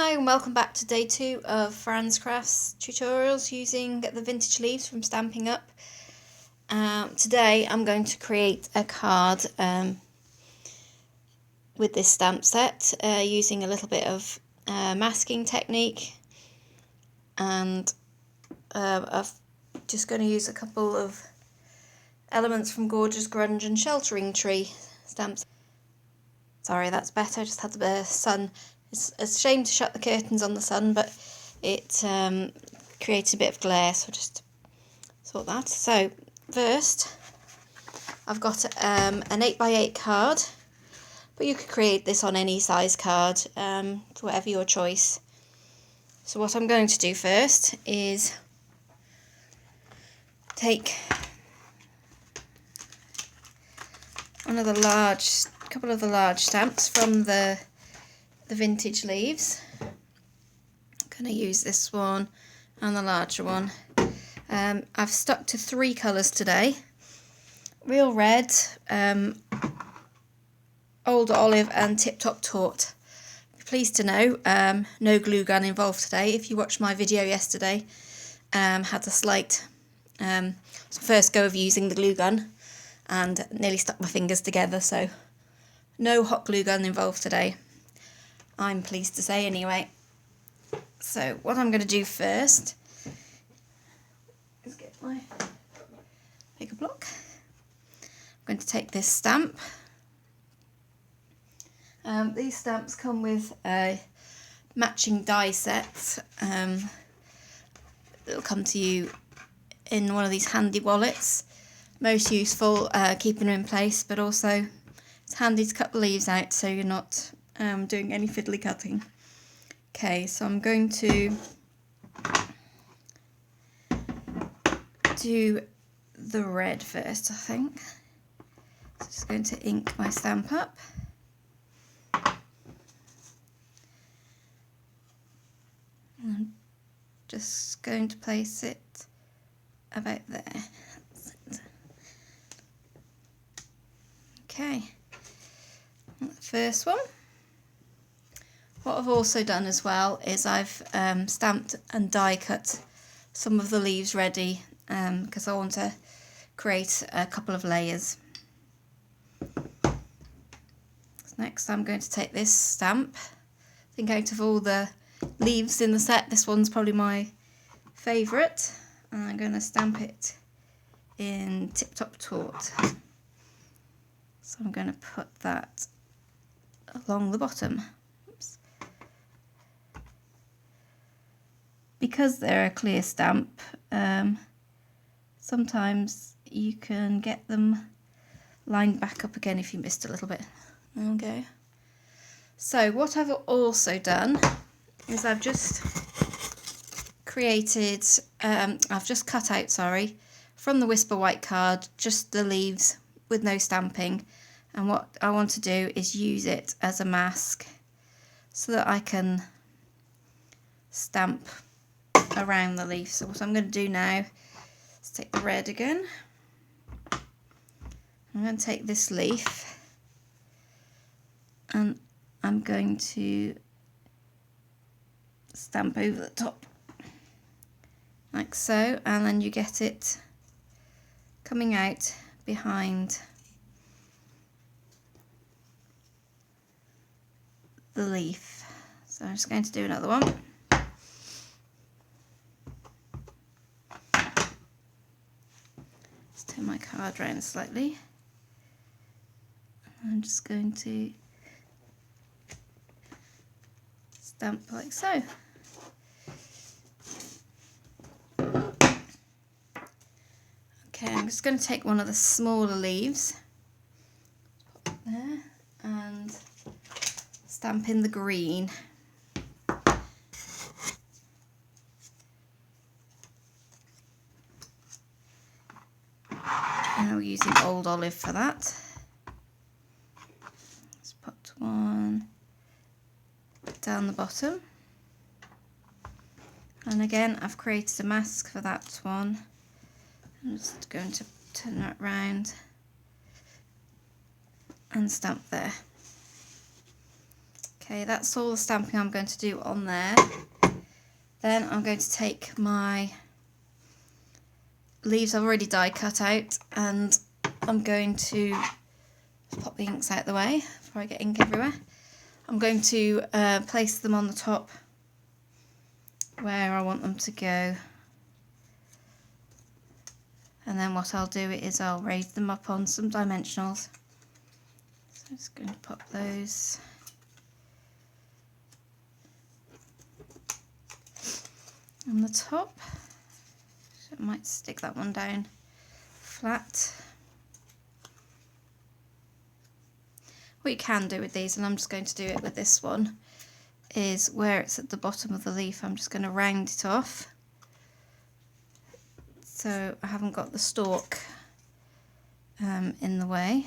Hi and welcome back to day 2 of Fran's Crafts tutorials using the vintage leaves from Stampin' Up. Today I'm going to create a card with this stamp set using a little bit of masking technique, and I'm just going to use a couple of elements from Gorgeous Grunge and Sheltering Tree stamps. Sorry, that's better. I just had the sun. It's a shame to shut the curtains on the sun, but it creates a bit of glare, so just sort that. So first, I've got an 8x8 card, but you could create this on any size card, whatever your choice. So what I'm going to do first is take couple of the large stamps from the vintage leaves. I'm going to use this one and the larger one. I've stuck to 3 colours today: Real Red, Old Olive and Tip Top Taut. Pleased to know no glue gun involved today. If you watched my video yesterday, had a slight first go of using the glue gun and nearly stuck my fingers together, so no hot glue gun involved today, I'm pleased to say anyway. So what I'm going to do first is get my bigger block. I'm going to take this stamp. These stamps come with a matching die set. It'll come to you in one of these handy wallets. Most useful keeping them in place, but also it's handy to cut the leaves out so you're not doing any fiddly cutting. Okay, so I'm going to do the red first, I think. So just going to ink my stamp up. And I'm just going to place it about there. That's it. Okay, the first one. What I've also done as well is I've stamped and die cut some of the leaves ready because I want to create a couple of layers. So next I'm going to take this stamp. I think out of all the leaves in the set, this one's probably my favourite, and I'm going to stamp it in Tip Top Taut. So I'm going to put that along the bottom. Oops. Because they're a clear stamp, sometimes you can get them lined back up again if you missed a little bit. There we go. So what I've also done is I've just created, I've just cut out, from the Whisper White card, just the leaves with no stamping. And what I want to do is use it as a mask so that I can stamp around the leaf. So what I'm going to do now is take the red again. I'm going to take this leaf and I'm going to stamp over the top like so, and then you get it coming out behind the leaf. So I'm just going to do another one. Just turn my card around slightly. I'm just going to stamp like so. Okay, I'm just going to take one of the smaller leaves, put it there, and stamp in the green. And we're using Old Olive for that. Let's put one down the bottom. And again, I've created a mask for that one. I'm just going to turn that round and stamp there. Okay, that's all the stamping I'm going to do on there. Then I'm going to take my leaves I've already die cut out, and I'm going to pop the inks out the way before I get ink everywhere. I'm going to place them on the top where I want them to go, and then what I'll do is I'll raise them up on some dimensionals. So I'm just going to pop those on the top. So I might stick that one down flat. What you can do with these, and I'm just going to do it with this one, is where it's at the bottom of the leaf, I'm just going to round it off so I haven't got the stalk in the way.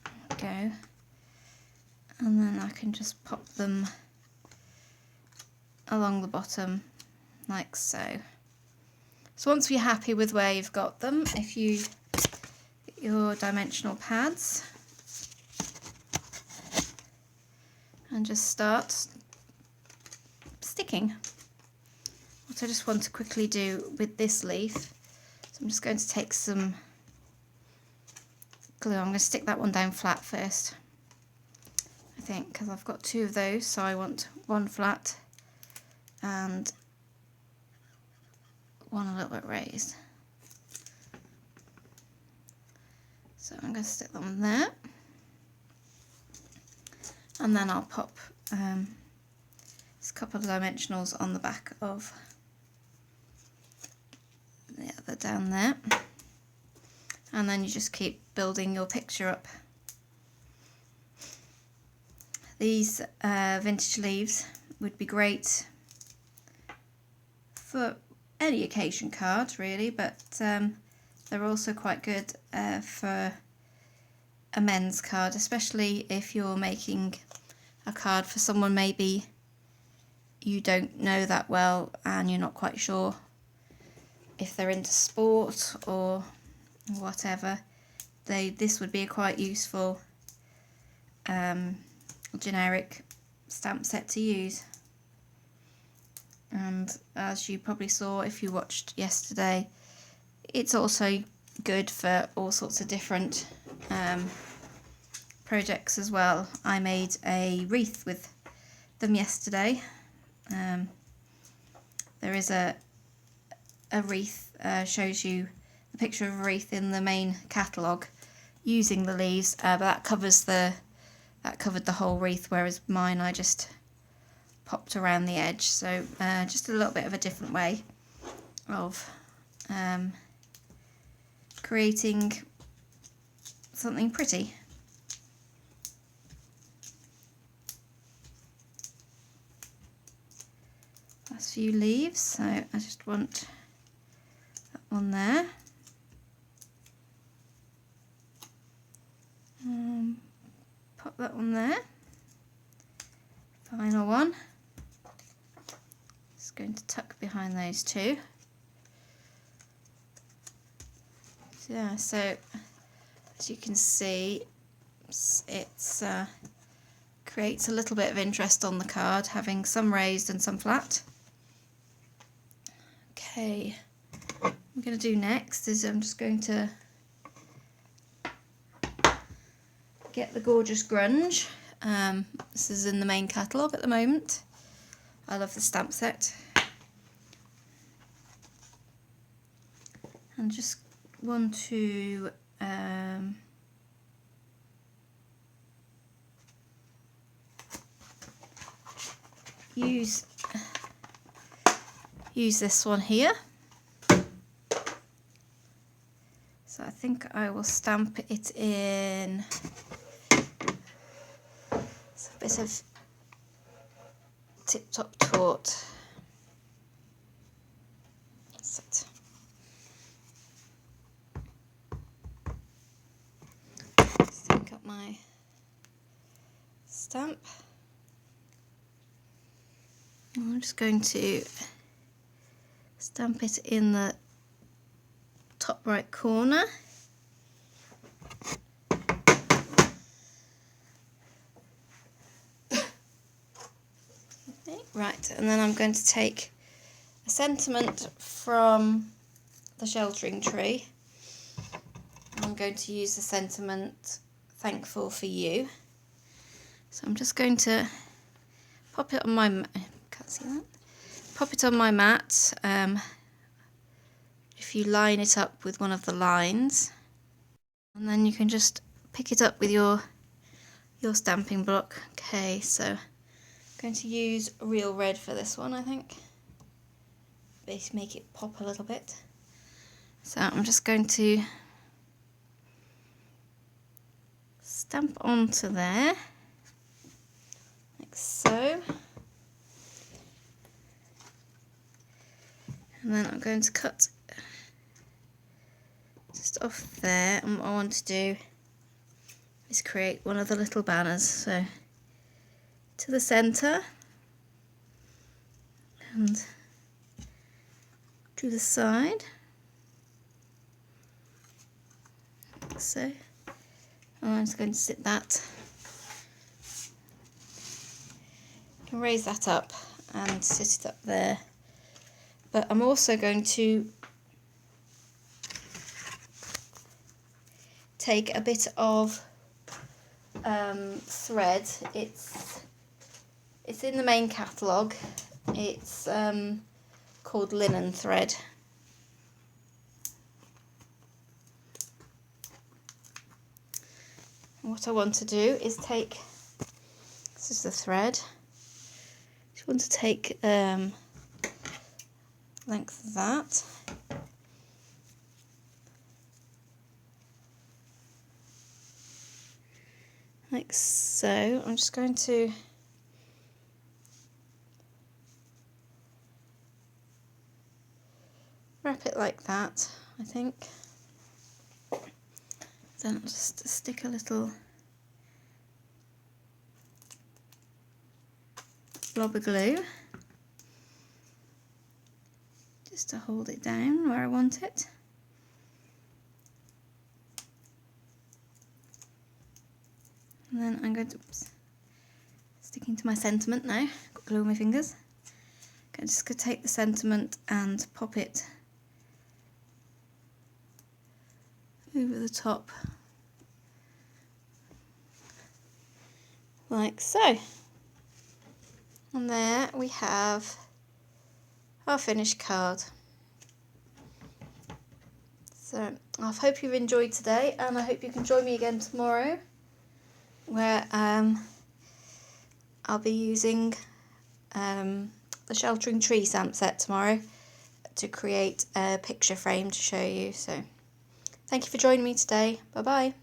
There we go. And then I can just pop them along the bottom like so. So once you're happy with where you've got them, if you get your dimensional pads and just start sticking. What I just want to quickly do with this leaf, so I'm just going to take some glue. I'm going to stick that one down flat first, I think, because I've got two of those, so I want one flat and one a little bit raised. So I'm going to stick that one there, and then I'll pop just a couple of dimensionals on the back of the other down there, and then you just keep building your picture up. These vintage leaves would be great for any occasion card really, but they're also quite good for a men's card, especially if you're making a card for someone maybe you don't know that well and you're not quite sure if they're into sport or whatever. This would be a quite useful generic stamp set to use. And as you probably saw if you watched yesterday, it's also good for all sorts of different projects as well. I made a wreath with them yesterday. There is a wreath, shows you the picture of a wreath in the main catalogue using the leaves, but that covered the whole wreath, whereas mine I just popped around the edge. So just a little bit of a different way of creating something pretty. Last few leaves, so I just want that one there. Pop that one there. Final one. Just going to tuck behind those two. Yeah, so as you can see, it's creates a little bit of interest on the card, having some raised and some flat. Okay, what I'm going to do next is I'm just going to get the Gorgeous Grunge. This is in the main catalogue at the moment. I love the stamp set. And just want to use this one here. So I think I will stamp it in. It's a bit of Tip Top Taut. That's it. Stick up my stamp. I'm just going to stamp it in the top right corner. Right, and then I'm going to take a sentiment from the sheltering tree. I'm going to use the sentiment "Thankful for You." So I'm just going to pop it on my can't see that. Pop it on my mat. If you line it up with one of the lines, and then you can just pick it up with your stamping block. Okay, so I'm going to use real red for this one, I think. Make it pop a little bit. So I'm just going to stamp onto there, like so. And then I'm going to cut just off there, and what I want to do is create one of the little banners. So to the centre and to the side, like so. And I'm just going to sit that. You can raise that up and sit it up there. But I'm also going to take a bit of thread. It's in the main catalogue. It's called linen thread. And what I want to do is take, this is the thread. Just want to take length of that. Like so. I'm just going to wrap it like that, I think. Then I'll just stick a little blob of glue just to hold it down where I want it. And then I'm going to, sticking to my sentiment now, got glue on my fingers. I'm just going to take the sentiment and pop it over the top, like so. And there we have our finished card. So I hope you've enjoyed today, and I hope you can join me again tomorrow, where I'll be using the Sheltering Tree stamp set tomorrow to create a picture frame to show you. So thank you for joining me today. Bye bye.